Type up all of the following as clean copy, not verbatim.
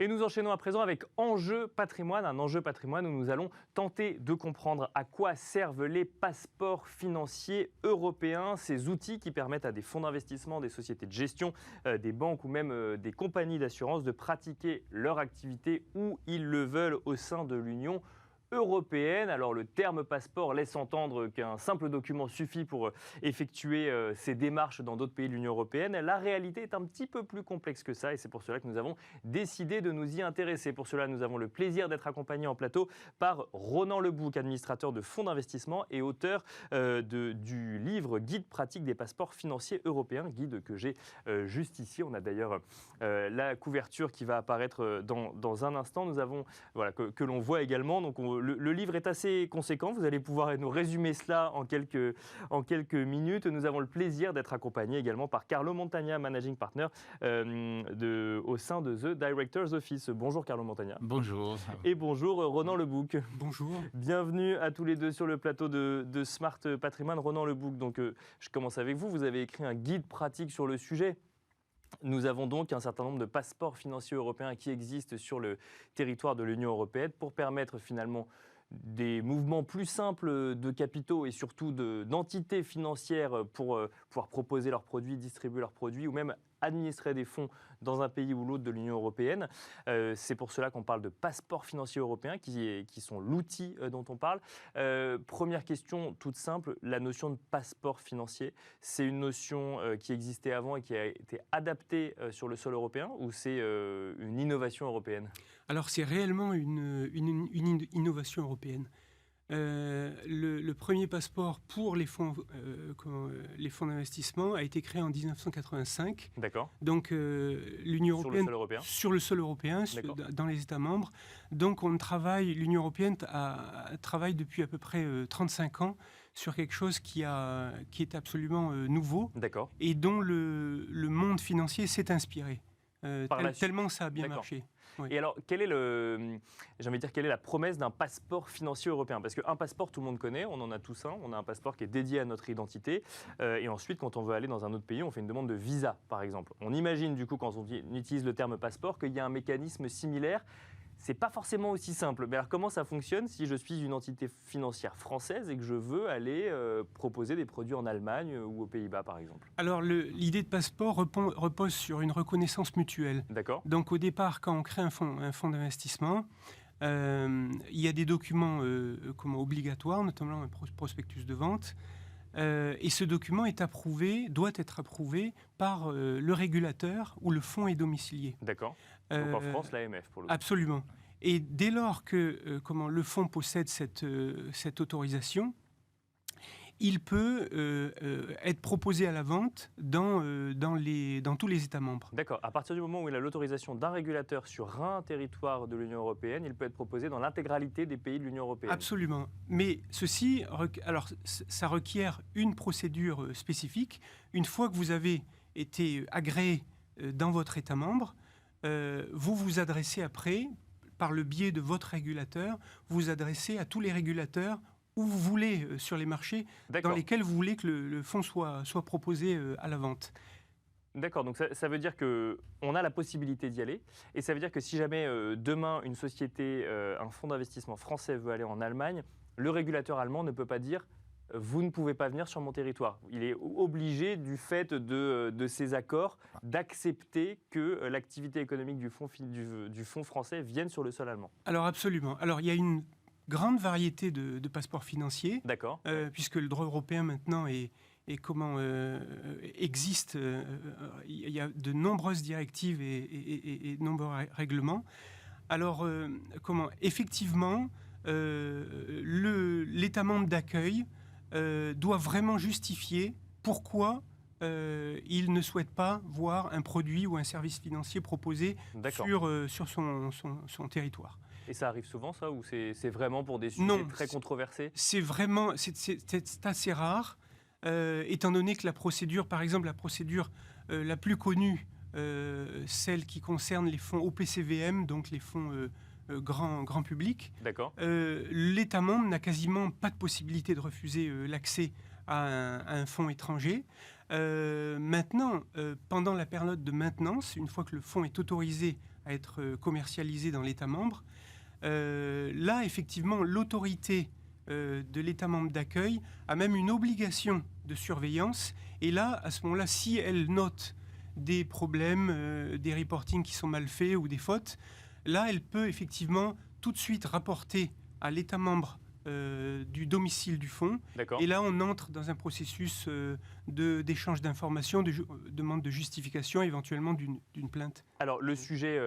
Et nous enchaînons à présent avec Enjeu patrimoine, un enjeu patrimoine où nous allons tenter de comprendre à quoi servent les passeports financiers européens, ces outils qui permettent à des fonds d'investissement, des sociétés de gestion, des banques ou même des compagnies d'assurance de pratiquer leur activité où ils le veulent au sein de l'Union européenne. Alors le terme passeport laisse entendre qu'un simple document suffit pour effectuer ces démarches dans d'autres pays de l'Union européenne. La réalité est un petit peu plus complexe que ça et c'est pour cela que nous avons décidé de nous y intéresser. Pour cela, nous avons le plaisir d'être accompagnés en plateau par Ronan Lebouc, administrateur de fonds d'investissement et auteur du livre Guide pratique des passeports financiers européens, guide que j'ai juste ici. On a d'ailleurs la couverture qui va apparaître dans un instant. Nous avons, voilà, que l'on voit également. Donc le livre est assez conséquent, vous allez pouvoir nous résumer cela en quelques minutes. Nous avons le plaisir d'être accompagnés également par Carlo Montagna, Managing Partner au sein de The Directors Office. Bonjour Carlo Montagna. Bonjour. Et bonjour Ronan Lebouc. Bonjour. Bienvenue à tous les deux sur le plateau de Smart Patrimoine. Ronan Lebouc, donc je commence avec vous. Vous avez écrit un guide pratique sur le sujet. Nous avons donc un certain nombre de passeports financiers européens qui existent sur le territoire de l'Union européenne pour permettre finalement des mouvements plus simples de capitaux et surtout d'entités financières pour pouvoir proposer leurs produits, distribuer leurs produits ou même administrer des fonds dans un pays ou l'autre de l'Union européenne. C'est pour cela qu'on parle de passeports financiers européens qui sont l'outil dont on parle. Première question toute simple, la notion de passeport financier, c'est une notion qui existait avant et qui a été adaptée sur le sol européen ou c'est une innovation européenne ? Alors c'est réellement une innovation européenne. Le premier passeport pour les fonds d'investissement a été créé en 1985. D'accord. Donc l'Union européenne sur le sol européen, dans les États membres. Donc l'Union européenne travaille depuis à peu près 35 ans sur quelque chose qui est absolument nouveau. D'accord. Et dont le monde financier s'est inspiré. Tellement ça a bien marché. Oui. Et alors, quelle est la promesse d'un passeport financier européen ? Parce qu'un passeport, tout le monde connaît, on en a tous un. On a un passeport qui est dédié à notre identité. Et ensuite, quand on veut aller dans un autre pays, on fait une demande de visa, par exemple. On imagine, du coup, quand on utilise le terme passeport, qu'il y a un mécanisme similaire. C'est pas forcément aussi simple. Mais alors, comment ça fonctionne si je suis une entité financière française et que je veux aller proposer des produits en Allemagne ou aux Pays-Bas, par exemple ? Alors, l'idée de passeport repose sur une reconnaissance mutuelle. D'accord. Donc, au départ, quand on crée un fonds d'investissement, il y a des documents obligatoires, notamment un prospectus de vente. Et ce document doit être approuvé par le régulateur où le fonds est domicilié. D'accord. Donc en France, l'AMF pour le coup. Absolument. Et dès lors que le fonds possède cette autorisation, il peut être proposé à la vente dans tous les États membres. D'accord. À partir du moment où il a l'autorisation d'un régulateur sur un territoire de l'Union européenne, il peut être proposé dans l'intégralité des pays de l'Union européenne. Absolument. Mais ça requiert une procédure spécifique. Une fois que vous avez été agréé dans votre État membre, vous vous adressez après, par le biais de votre régulateur, vous adressez à tous les régulateurs où vous voulez sur les marchés dans lesquels vous voulez que le fonds soit proposé à la vente. D'accord, donc ça veut dire qu'on a la possibilité d'y aller, et ça veut dire que si jamais demain une société, un fonds d'investissement français veut aller en Allemagne, le régulateur allemand ne peut pas dire « vous ne pouvez pas venir sur mon territoire ». Il est obligé, du fait de ces accords, d'accepter que l'activité économique du fonds français vienne sur le sol allemand. Alors absolument. Alors il y a une grande variété de passeports financiers. D'accord. Puisque le droit européen maintenant existe. Il y a de nombreuses directives et de nombreux règlements. Alors, effectivement, l'État membre d'accueil doit vraiment justifier pourquoi il ne souhaite pas voir un produit ou un service financier proposé sur son territoire. Et ça arrive souvent, ça, ou c'est vraiment pour des sujets très controversés ? C'est assez rare, étant donné que la procédure, par exemple, la plus connue, celle qui concerne les fonds OPCVM, donc les fonds grand public, l'État membre n'a quasiment pas de possibilité de refuser l'accès à un fonds étranger. Maintenant, pendant la période de maintenance, une fois que le fonds est autorisé à être commercialisés dans l'État membre. Là, effectivement, l'autorité de l'État membre d'accueil a même une obligation de surveillance. Et là, à ce moment-là, si elle note des problèmes, des reportings qui sont mal faits ou des fautes, là, elle peut effectivement tout de suite rapporter à l'État membre du domicile du fonds. Et là, on entre dans un processus d'échange d'informations, de demande de justification, éventuellement d'une plainte. Alors, le sujet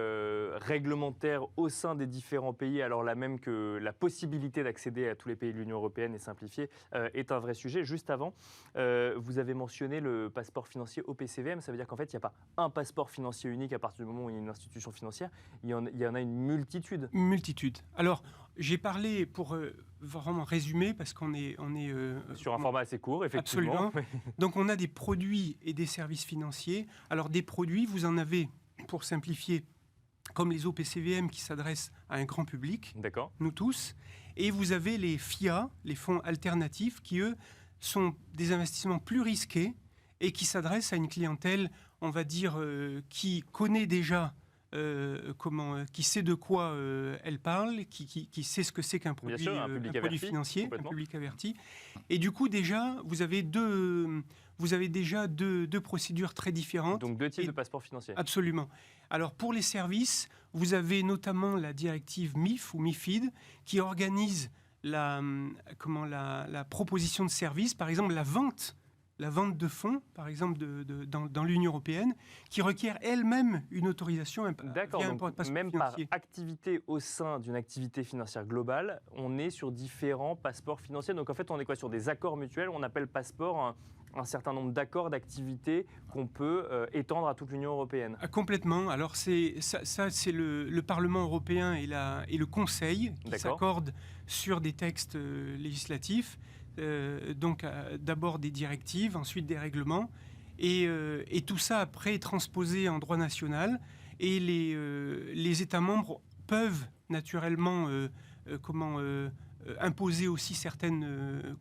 réglementaire au sein des différents pays, alors là même que la possibilité d'accéder à tous les pays de l'Union européenne est simplifiée, est un vrai sujet. Juste avant, vous avez mentionné le passeport financier OPCVM. Ça veut dire qu'en fait, il n'y a pas un passeport financier unique à partir du moment où il y a une institution financière. Il y en a une multitude. Une multitude. Alors, j'ai parlé pour vraiment résumer, parce qu'on est sur un format assez court, effectivement. Absolument. Donc, on a des produits et des services financiers. Alors, des produits, vous en avez, pour simplifier, comme les OPCVM qui s'adressent à un grand public, nous tous. Et vous avez les FIA, les fonds alternatifs, qui, eux, sont des investissements plus risqués et qui s'adressent à une clientèle, on va dire, qui connaît déjà qui sait de quoi elle parle, qui sait ce que c'est qu'un produit, sûr, un produit financier, un public averti. Et du coup, déjà, vous avez déjà deux procédures très différentes. Donc deux types de passeports financiers. Absolument. Alors pour les services, vous avez notamment la directive MIF ou MIFID qui organise la proposition de services, par exemple la vente de fonds, par exemple, dans l'Union européenne, qui requiert elle-même une autorisation. D'accord, donc même financier. Par activité au sein d'une activité financière globale, on est sur différents passeports financiers. Donc en fait, on est quoi sur des accords mutuels? On appelle passeport un certain nombre d'accords d'activité qu'on peut étendre à toute l'Union européenne. Complètement. Alors c'est le Parlement européen et le Conseil qui s'accordent sur des textes législatifs. Donc d'abord des directives, ensuite des règlements, et tout ça après est transposé en droit national, et les États membres peuvent naturellement imposer aussi certaines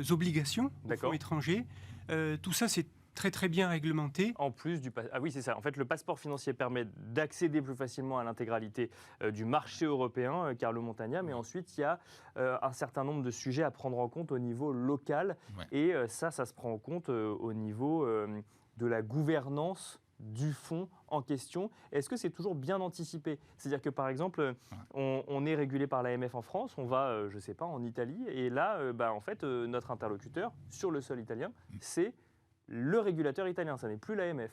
obligations aux fonds étrangers. Tout ça, c'est très très bien réglementé. En plus du ah oui, c'est ça. En fait, le passeport financier permet d'accéder plus facilement à l'intégralité du marché européen, Carlo Montagna, mais ensuite il y a un certain nombre de sujets à prendre en compte au niveau local, et ça se prend en compte au niveau de la gouvernance du fonds en question. Est-ce que c'est toujours bien anticipé? C'est-à-dire que, par exemple, on est régulé par l'AMF en France, on va, je ne sais pas, en Italie, et là, en fait, notre interlocuteur sur le sol italien, c'est le régulateur italien, ça n'est plus l'AMF.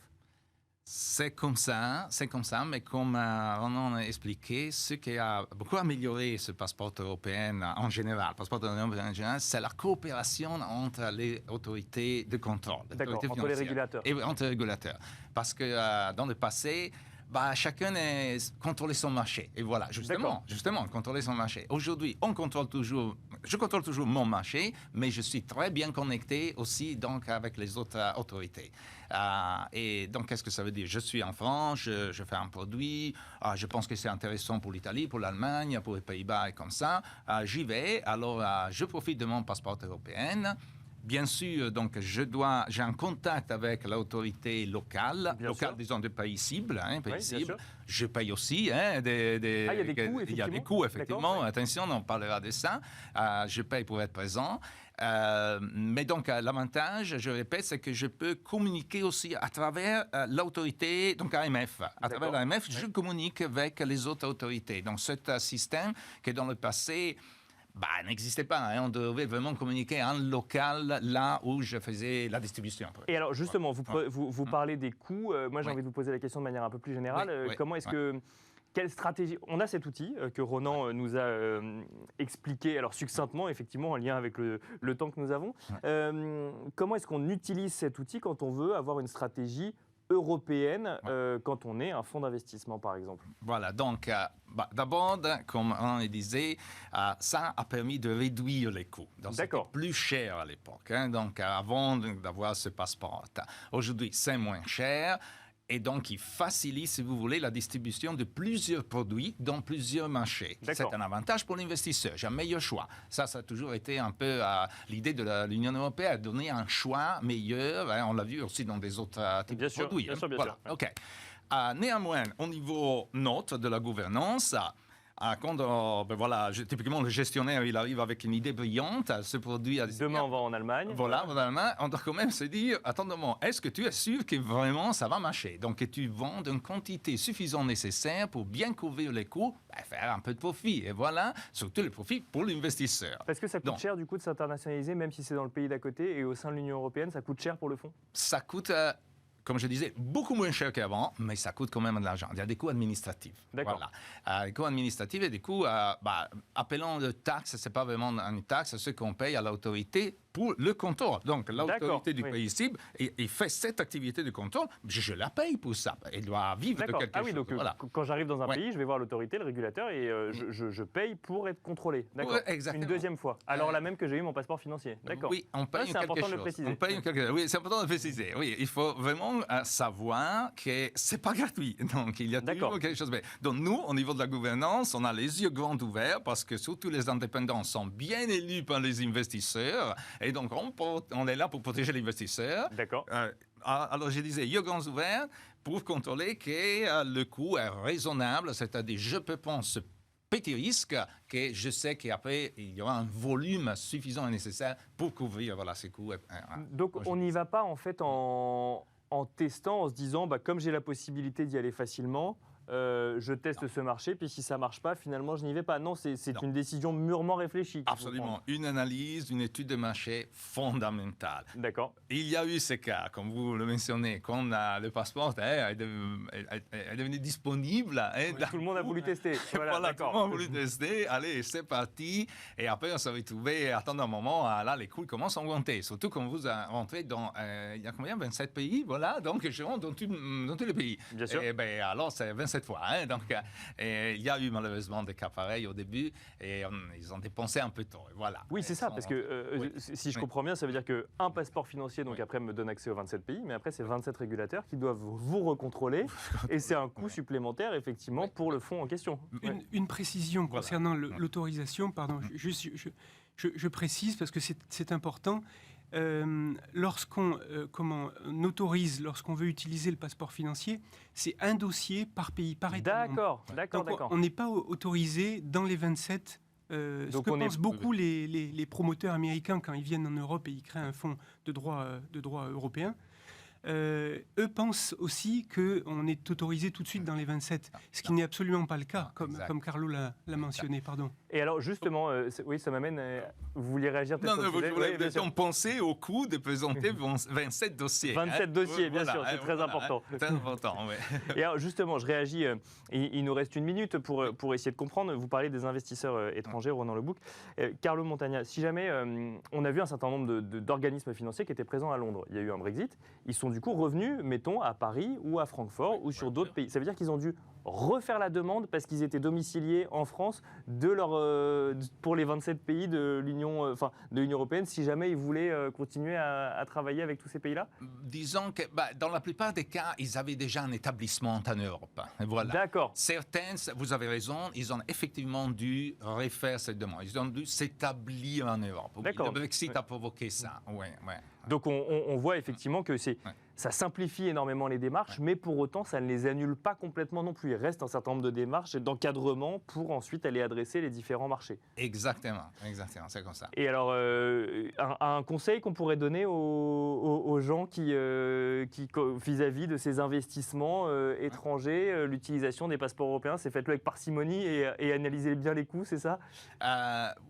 C'est comme ça, mais comme Ronan a expliqué, ce qui a beaucoup amélioré ce passeport européen en général, c'est la coopération entre les autorités de contrôle. D'accord, entre les régulateurs. Et entre les régulateurs. Parce que dans le passé, chacun contrôlait son marché. Et voilà, justement, contrôler son marché. Aujourd'hui, je contrôle toujours mon marché, mais je suis très bien connecté aussi donc, avec les autres autorités. Et donc, qu'est-ce que ça veut dire? Je suis en France, je fais un produit, je pense que c'est intéressant pour l'Italie, pour l'Allemagne, pour les Pays-Bas et comme ça. J'y vais, alors je profite de mon passeport européen. Bien sûr, donc j'ai un contact avec l'autorité locale, disons, de pays cibles. Je paye aussi. Il y a des coûts, effectivement. Il y a des coûts, effectivement. Attention, on parlera de ça. Je paye pour être présent. Mais donc, l'avantage, je répète, c'est que je peux communiquer aussi à travers l'autorité, donc AMF. À travers l'AMF, je communique avec les autres autorités. Donc, c'est un système qui, dans le passé, n'existait pas. On devait vraiment communiquer en local, là où je faisais la distribution. Et alors, justement, vous parlez des coûts. Moi, j'ai envie de vous poser la question de manière un peu plus générale. Comment est-ce que... Quelle stratégie? On a cet outil que Ronan nous a expliqué, alors succinctement, effectivement, en lien avec le temps que nous avons. Comment est-ce qu'on utilise cet outil quand on veut avoir une stratégie européenne quand on est un fonds d'investissement, par exemple? Voilà, donc d'abord, comme on le disait, ça a permis de réduire les coûts. Donc, c'était plus cher à l'époque, donc avant d'avoir ce passeport. Aujourd'hui, c'est moins cher. Et donc, il facilite, si vous voulez, la distribution de plusieurs produits dans plusieurs marchés. C'est un avantage pour l'investisseur. J'ai un meilleur choix. Ça a toujours été un peu l'idée de l'Union européenne, donner un choix meilleur. Hein, on l'a vu aussi dans des autres types de produits. Bien sûr. OK. Néanmoins, au niveau nôtre de la gouvernance, quand typiquement le gestionnaire il arrive avec une idée brillante, ce produit demain on va en Allemagne. Voilà, en Allemagne, on doit quand même se dire attends un moment, est-ce que tu es sûr que vraiment ça va marcher? Donc que tu vends une quantité suffisante nécessaire pour bien couvrir les coûts, faire un peu de profit. Et voilà, surtout le profit pour l'investisseur. Parce que ça coûte cher du coup de s'internationaliser, même si c'est dans le pays d'à côté et au sein de l'Union européenne, ça coûte cher pour le fonds? Ça coûte. Comme je disais, beaucoup moins cher qu'avant, mais ça coûte quand même de l'argent. Il y a des coûts administratifs. D'accord. Voilà. Des coûts administratifs et des coûts, appelons de taxes, ce n'est pas vraiment une taxe, ce qu'on paye à l'autorité pour le contrôle. Donc, l'autorité du pays cible, il fait cette activité de contrôle, je la paye pour ça. Il doit vivre de quelque chose. Donc, quand j'arrive dans un pays, je vais voir l'autorité, le régulateur, et je paye pour être contrôlé. D'accord. Exactement. Une deuxième fois. Alors là même que j'ai eu mon passeport financier. D'accord. Oui, on paye c'est important de le préciser. Oui, c'est important de le préciser. Oui, il faut vraiment savoir que c'est pas gratuit. Donc, il y a toujours quelque chose. Donc, nous, au niveau de la gouvernance, on a les yeux grands ouverts parce que surtout les indépendants sont bien élus par les investisseurs. Et donc, on est là pour protéger l'investisseur. D'accord. Alors, je disais, yeux grands ouverts pour contrôler que le coût est raisonnable, c'est-à-dire, je peux prendre ce petit risque que je sais qu'après, il y aura un volume suffisant et nécessaire pour couvrir ces coûts. Donc, on n'y va pas, en fait, en testant, en se disant, comme j'ai la possibilité d'y aller facilement, je teste ce marché, puis si ça ne marche pas, finalement, je n'y vais pas. Non, c'est une décision mûrement réfléchie. Absolument. Une analyse, une étude de marché fondamentale. D'accord. Il y a eu ces cas, comme vous le mentionnez, quand le passeport est devenu disponible. Tout le monde a voulu tester. Voilà, tout le monde a voulu tester. Allez, c'est parti. Et après, on s'est retrouvé, attendre un moment, là, les coûts commencent à augmenter. Surtout quand vous rentrez dans, il y a combien? 27 pays, voilà. Donc, je rentre dans tous les pays. Bien sûr. Et alors, c'est 27 fois. Donc, il y a eu malheureusement des cas pareils au début et ils ont dépensé un peu de temps. Voilà. Oui, c'est ça, parce que si je comprends bien, ça veut dire qu'un passeport financier, donc après, me donne accès aux 27 pays, mais après, c'est 27 régulateurs qui doivent vous recontrôler et c'est un coût supplémentaire, effectivement, pour le fonds en question. Une précision concernant l'autorisation, pardon, je précise parce que c'est important. Lorsqu'on autorise, lorsqu'on veut utiliser le passeport financier, c'est un dossier par pays, par État. D'accord. On n'est pas autorisé dans les 27. Ce que pensent beaucoup les promoteurs américains quand ils viennent en Europe et ils créent un fonds de droit européen. Eux pensent aussi qu'on est autorisé tout de suite dans les 27, ce qui n'est absolument pas le cas, comme Carlo l'a mentionné. Pardon. Et alors justement, oui, ça m'amène. Vous vouliez réagir peut-être? Non, vous voulez penser au coût de présenter 27 dossiers. 27 dossiers, bien sûr, c'est très important. Très important, oui. Et alors justement, je réagis. Il nous reste une minute pour essayer de comprendre. Vous parlez des investisseurs étrangers, Ronan Lebouc. Carlo Montagna, si jamais on a vu un certain nombre d'organismes financiers qui étaient présents à Londres, il y a eu un Brexit, ils sont du coup revenus, mettons, à Paris ou à Francfort ou sur d'autres pays. Ça veut dire qu'ils ont dû refaire la demande parce qu'ils étaient domiciliés en France pour les 27 pays de l'Union européenne, si jamais ils voulaient continuer à travailler avec tous ces pays-là? Disons que dans la plupart des cas, ils avaient déjà un établissement en Europe. Voilà. D'accord. Certains, vous avez raison, ils ont effectivement dû refaire cette demande. Ils ont dû s'établir en Europe. D'accord. Le Brexit a provoqué ça. Ouais. Donc on voit effectivement que ça simplifie énormément les démarches, mais pour autant, ça ne les annule pas complètement non plus. Il reste un certain nombre de démarches et d'encadrement pour ensuite aller adresser les différents marchés. Exactement, c'est comme ça. Et alors, un conseil qu'on pourrait donner aux gens qui vis-à-vis de ces investissements étrangers, l'utilisation des passeports européens, c'est faites-le avec parcimonie et analysez bien les coûts, c'est ça?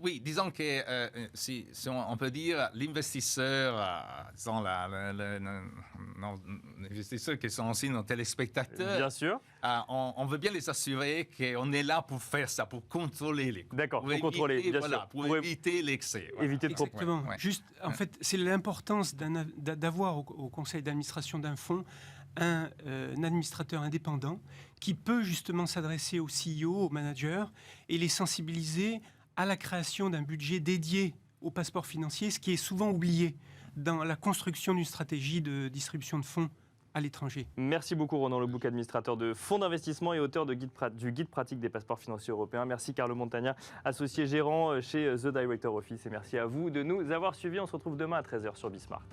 Oui, disons que si on peut dire l'investisseur, disons les investisseurs qui sont aussi nos téléspectateurs. Bien sûr. On veut bien les assurer qu'on est là pour faire ça, pour contrôler les coûts. D'accord, pour contrôler, bien sûr. Pour éviter l'excès. Voilà. Éviter de trop. Exactement. Juste, en fait, c'est l'importance d'avoir au conseil d'administration d'un fonds un administrateur indépendant qui peut justement s'adresser aux CEO, aux managers et les sensibiliser à la création d'un budget dédié au passeport financier, ce qui est souvent oublié dans la construction d'une stratégie de distribution de fonds à l'étranger. Merci beaucoup Ronan Lebouc, administrateur de fonds d'investissement et auteur du guide pratique des passeports financiers européens. Merci Carlo Montagna, associé gérant chez The Director Office. Et merci à vous de nous avoir suivis. On se retrouve demain à 13h sur Bismart.